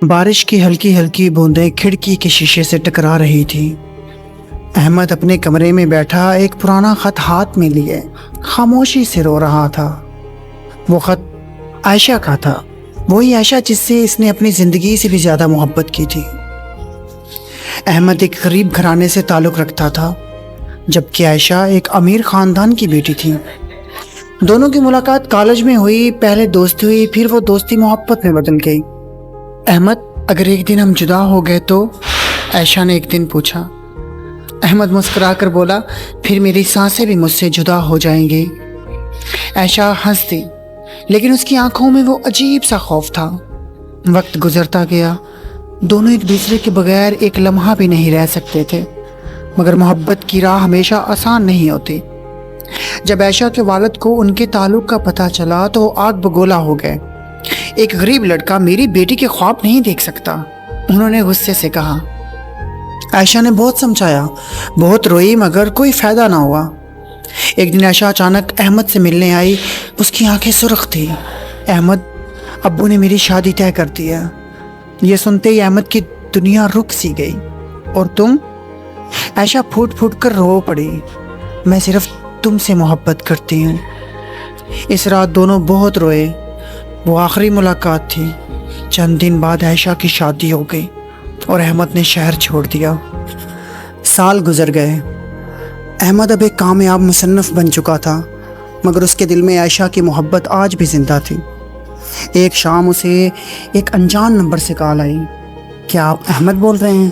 بارش کی ہلکی ہلکی بوندیں کھڑکی کے شیشے سے ٹکرا رہی تھی۔ احمد اپنے کمرے میں بیٹھا ایک پرانا خط ہاتھ میں لیے خاموشی سے رو رہا تھا۔ وہ خط عائشہ کا تھا، وہی عائشہ جس سے اس نے اپنی زندگی سے بھی زیادہ محبت کی تھی۔ احمد ایک غریب گھرانے سے تعلق رکھتا تھا، جبکہ عائشہ ایک امیر خاندان کی بیٹی تھی۔ دونوں کی ملاقات کالج میں ہوئی، پہلے دوستی ہوئی، پھر وہ دوستی محبت میں بدل گئی۔ احمد، اگر ایک دن ہم جدا ہو گئے تو؟ عائشہ نے ایک دن پوچھا۔ احمد مسکرا کر بولا، پھر میری سانسیں بھی مجھ سے جدا ہو جائیں گی۔ عائشہ ہنس دی، لیکن اس کی آنکھوں میں وہ عجیب سا خوف تھا۔ وقت گزرتا گیا، دونوں ایک دوسرے کے بغیر ایک لمحہ بھی نہیں رہ سکتے تھے، مگر محبت کی راہ ہمیشہ آسان نہیں ہوتی۔ جب عائشہ کے والد کو ان کے تعلق کا پتہ چلا تو وہ آگ بگولا ہو گئے۔ ایک غریب لڑکا میری بیٹی کے خواب نہیں دیکھ سکتا، انہوں نے غصے سے کہا۔ عائشہ نے بہت سمجھایا، بہت روئی، مگر کوئی فائدہ نہ ہوا۔ ایک دن عائشہ اچانک احمد سے ملنے آئی، اس کی آنکھیں سرخ تھی۔ احمد، ابو نے میری شادی طے کر دی ہے۔ یہ سنتے ہی احمد کی دنیا رک سی گئی۔ اور تم؟ عائشہ پھوٹ پھوٹ کر رو پڑی۔ میں صرف تم سے محبت کرتی ہوں۔ اس رات دونوں بہت روئے۔ وہ آخری ملاقات تھی۔ چند دن بعد عائشہ کی شادی ہو گئی اور احمد نے شہر چھوڑ دیا۔ سال گزر گئے۔ احمد اب ایک کامیاب مصنف بن چکا تھا، مگر اس کے دل میں عائشہ کی محبت آج بھی زندہ تھی۔ ایک شام اسے ایک انجان نمبر سے کال آئی۔ کیا آپ احمد بول رہے ہیں؟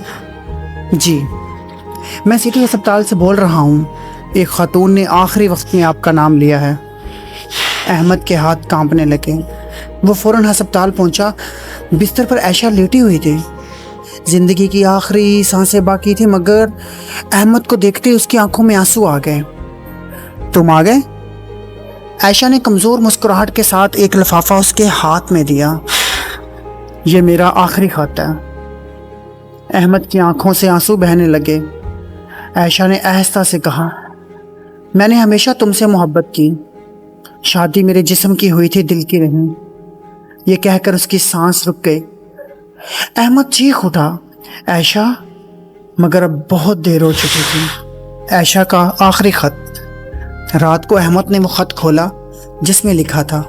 جی، میں سٹی ہسپتال سے بول رہا ہوں۔ ایک خاتون نے آخری وقت میں آپ کا نام لیا ہے۔ احمد کے ہاتھ کانپنے لگے۔ وہ فوراً ہسپتال پہنچا۔ بستر پر عائشہ لیٹی ہوئی تھی۔ زندگی کی آخری سانسیں باقی تھی، مگر احمد کو دیکھتے اس کی آنکھوں میں آنسو آ گئے۔ تم آ گئے؟ عائشہ نے کمزور مسکراہٹ کے ساتھ ایک لفافہ اس کے ہاتھ میں دیا۔ یہ میرا آخری خط ہے۔ احمد کی آنکھوں سے آنسو بہنے لگے۔ عائشہ نے آہستہ سے کہا، میں نے ہمیشہ تم سے محبت کی۔ شادی میرے جسم کی ہوئی تھی، دل کی نہیں۔ یہ کہہ کر اس کی سانس رک گئی۔ احمد چیخ اٹھا، عائشہ! مگر اب بہت دیر ہو چکی تھی۔ عائشہ کا آخری خط۔ رات کو احمد نے وہ خط کھولا جس میں لکھا تھا،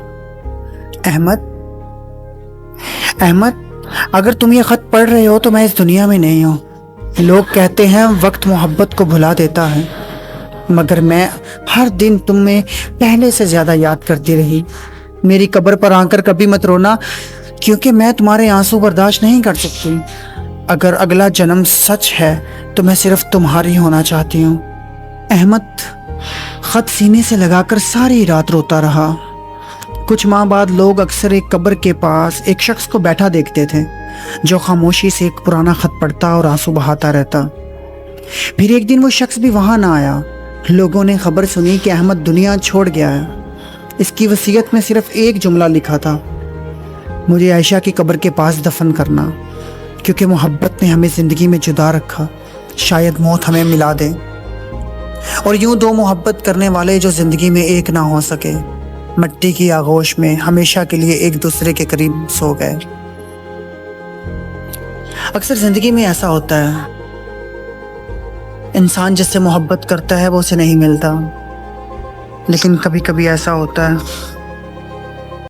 احمد، اگر تم یہ خط پڑھ رہے ہو تو میں اس دنیا میں نہیں ہوں۔ لوگ کہتے ہیں وقت محبت کو بھلا دیتا ہے، مگر میں ہر دن تم میں پہلے سے زیادہ یاد کرتی رہی۔ میری قبر پر آ کر کبھی مت رونا، کیونکہ میں تمہارے آنسو برداشت نہیں کر سکتی۔ اگر اگلا جنم سچ ہے تو میں صرف تمہاری ہونا چاہتی ہوں۔ احمد خط سینے سے لگا کر ساری رات روتا رہا۔ کچھ ماہ بعد لوگ اکثر ایک قبر کے پاس ایک شخص کو بیٹھا دیکھتے تھے جو خاموشی سے ایک پرانا خط پڑھتا اور آنسو بہاتا رہتا۔ پھر ایک دن وہ شخص بھی وہاں نہ آیا۔ لوگوں نے خبر سنی کہ احمد دنیا چھوڑ گیا ہے۔ اس کی وصیت میں صرف ایک جملہ لکھا تھا، مجھے عائشہ کی قبر کے پاس دفن کرنا، کیونکہ محبت نے ہمیں زندگی میں جدا رکھا، شاید موت ہمیں ملا دے۔ اور یوں دو محبت کرنے والے جو زندگی میں ایک نہ ہو سکے، مٹی کی آغوش میں ہمیشہ کے لیے ایک دوسرے کے قریب سو گئے۔ اکثر زندگی میں ایسا ہوتا ہے، انسان جس سے محبت کرتا ہے وہ اسے نہیں ملتا، لیکن کبھی کبھی ایسا ہوتا ہے